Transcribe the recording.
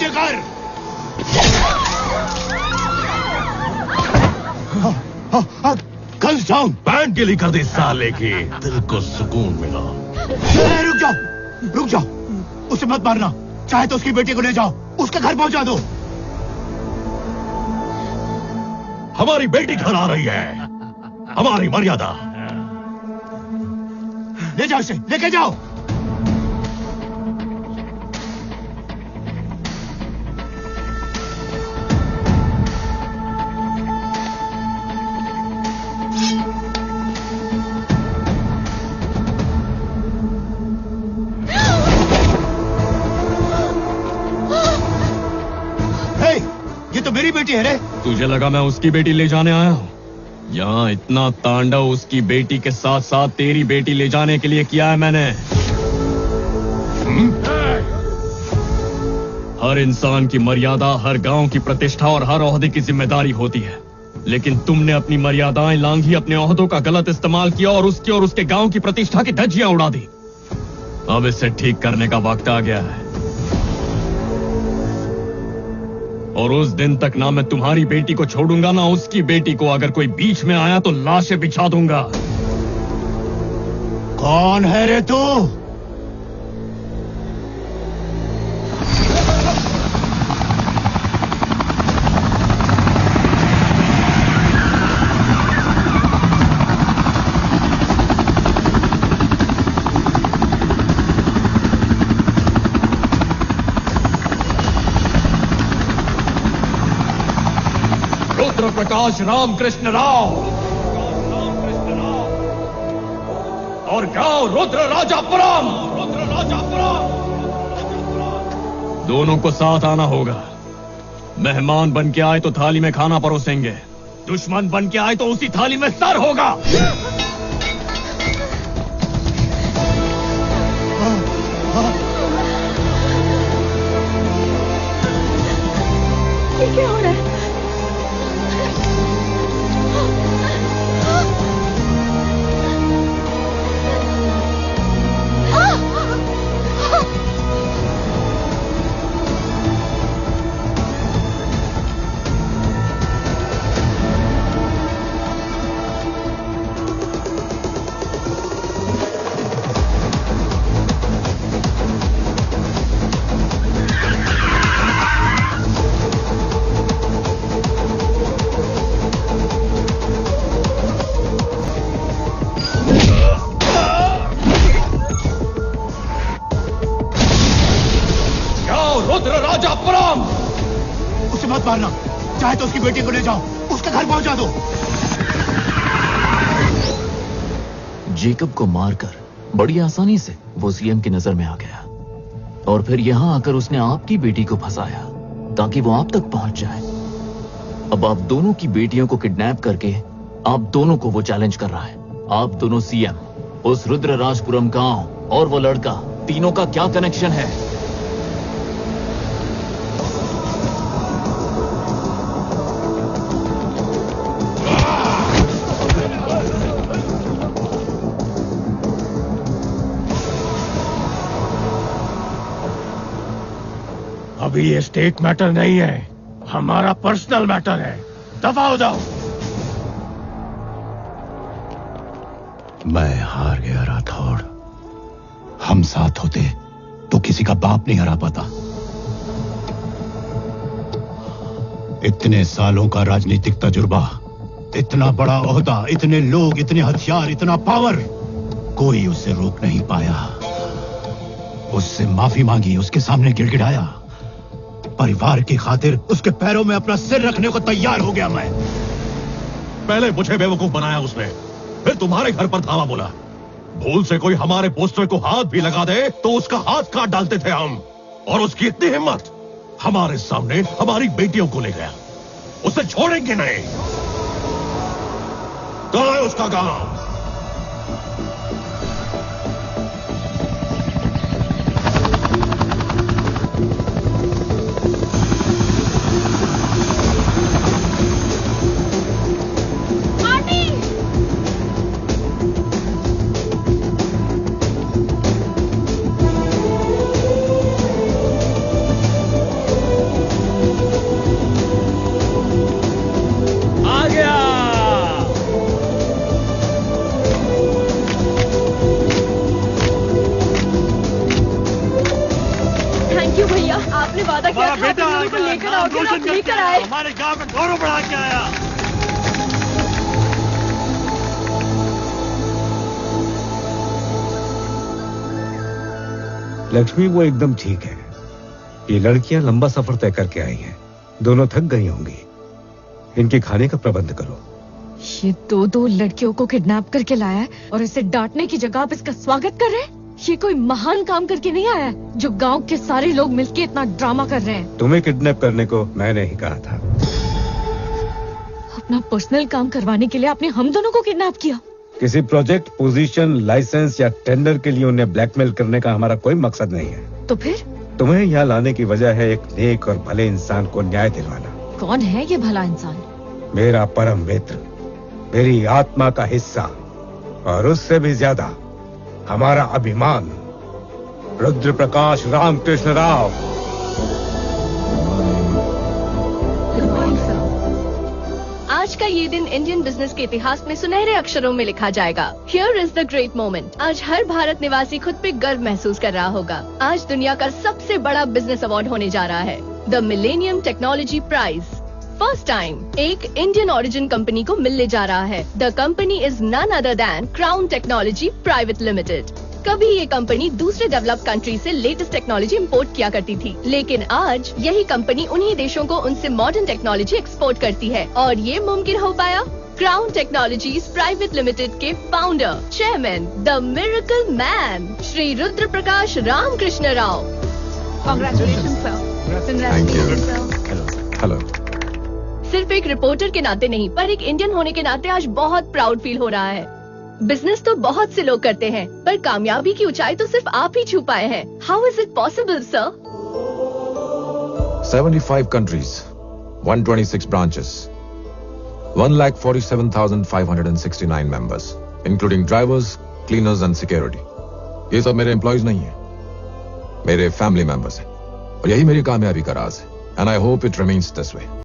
नीचे कर। Guns down. Band गिली कर दी साले की, दिल को सुकून मिला। रुक जाओ, रुक जाओ, उसे मत मारना। चाहे तो उसकी बेटी को ले जाओ, उसके घर पहुंचा दो। हमारी बेटी घर आ रही है, हमारी मर्यादा। ले जाओ इसे, लेके जाओ। ये तो मेरी बेटी है रे। तुझे लगा मैं उसकी बेटी ले जाने आया हूँ? यहाँ इतना तांडव उसकी बेटी के साथ साथ तेरी बेटी ले जाने के लिए किया है मैंने। हर इंसान की मर्यादा, हर गांव की प्रतिष्ठा और हर ओहदे की जिम्मेदारी होती है, लेकिन तुमने अपनी मर्यादाएं लांघी, अपने ओहदों का गलत इस्तेमाल किया और उसकी और उसके गांव की प्रतिष्ठा की धज्जियां उड़ा दी। अब इसे ठीक करने का वक्त आ गया है, और उस दिन तक ना मैं तुम्हारी बेटी को छोड़ूंगा ना उसकी बेटी को। अगर कोई बीच में आया तो लाशें बिछा दूंगा। कौन है रे तू? प्रकाश रामकृष्ण राव और गांव रुद्र राजापुरम। दोनों को साथ आना होगा। मेहमान बन के आए तो थाली में खाना परोसेंगे, दुश्मन बन के आए तो उसी थाली में सर होगा। ये क्या हो रहा है? उसे मत मारना। चाहे तो उसकी बेटी को ले जाओ, उसके घर पहुंचा दो। जेकब को मारकर बड़ी आसानी से वो सीएम की नजर में आ गया, और फिर यहां आकर उसने आपकी बेटी को फंसाया ताकि वो आप तक पहुंच जाए। अब आप दोनों की बेटियों को किडनैप करके आप दोनों को वो चैलेंज कर रहा है। आप दोनों सीएम, उस रुद्र राजपुरम गांव और वो लड़का, तीनों का क्या कनेक्शन है? अभी ये स्टेट मैटर नहीं है, हमारा पर्सनल मैटर है। दफा हो जाओ। मैं हार गया राठौड़। हम साथ होते तो किसी का बाप नहीं हरा पाता। इतने सालों का राजनीतिक तजुर्बा, इतना बड़ा ओहदा, इतने लोग, इतने हथियार, इतना पावर, कोई उसे रोक नहीं पाया। उससे माफी मांगी, उसके सामने गिड़गिड़ाया। परिवार की खातिर उसके पैरों में अपना सिर रखने को तैयार हो गया मैं। पहले मुझे बेवकूफ बनाया उसने, फिर तुम्हारे घर पर धावा बोला। भूल से कोई हमारे पोस्टर को हाथ भी लगा दे तो उसका हाथ काट डालते थे हम। और उसकी इतनी हिम्मत, हमारे सामने हमारी बेटियों को ले गया। उसे छोड़ेंगे नहीं। कहां है उसका गांव? आपने वादा किया था आप लोगों को लेकर आओगे और आप लेकर आए। हमारे गांव में गौरव बढ़ा के आया। लक्ष्मी, वो एकदम ठीक है। ये लड़कियां लंबा सफर तय करके आई हैं। दोनों थक गई होंगी। इनके खाने का प्रबंध करो। ये दो लड़कियों को किडनैप करके लाया है और इसे डांटने की जगह आप इसका स्वागत कर रहे हैं। ये कोई महान काम करके नहीं आया है जो गांव के सारे लोग मिलके इतना ड्रामा कर रहे हैं। तुम्हें किडनैप करने को मैंने ही कहा था। अपना पर्सनल काम करवाने के लिए आपने हम दोनों को किडनैप किया। किसी प्रोजेक्ट, पोजीशन, लाइसेंस या टेंडर के लिए उन्हें ब्लैकमेल करने का हमारा कोई मकसद नहीं है। तो फिर तुम्हें यहाँ लाने की वजह है एक नेक और भले इंसान को न्याय दिलवाना। कौन है ये भला इंसान? मेरा परम मित्र, मेरी आत्मा का हिस्सा और उससे भी ज्यादा हमारा अभिमान, रुद्र प्रकाश रामकृष्ण राव। आज का ये दिन इंडियन बिजनेस के इतिहास में सुनहरे अक्षरों में लिखा जाएगा। Here is the great moment. आज हर भारत निवासी खुद पे गर्व महसूस कर रहा होगा। आज दुनिया का सबसे बड़ा बिजनेस अवार्ड होने जा रहा है, the millennium technology prize. First time एक इंडियन ओरिजिन कंपनी को मिलने जा रहा है। The company is none other than Crown Technology Private Limited. कभी ये कंपनी दूसरे डेवलप्ड कंट्री से लेटेस्ट टेक्नोलॉजी इंपोर्ट किया करती थी, लेकिन आज यही कंपनी उन्हीं देशों को उनसे मॉडर्न टेक्नोलॉजी एक्सपोर्ट करती है। और ये मुमकिन हो पाया क्राउन टेक्नोलॉजीज प्राइवेट लिमिटेड के founder, chairman, the miracle man, Shri Rudra Prakash Ramakrishna Rao. Congratulations sir. Hello. सिर्फ एक रिपोर्टर के नाते नहीं, पर एक इंडियन होने के नाते आज बहुत प्राउड फील हो रहा है। बिजनेस तो बहुत से लोग करते हैं, पर कामयाबी की ऊंचाई तो सिर्फ आप ही छू पाए हैं। How is it possible sir? 75 countries, 126 branches, 1,47,569 members, including drivers, cleaners and security. ये सब मेरे एम्प्लॉयज नहीं हैं, मेरे फैमिली मेंबर्स हैं, और यही मेरी कामयाबी का राज है। And I hope it remains this way.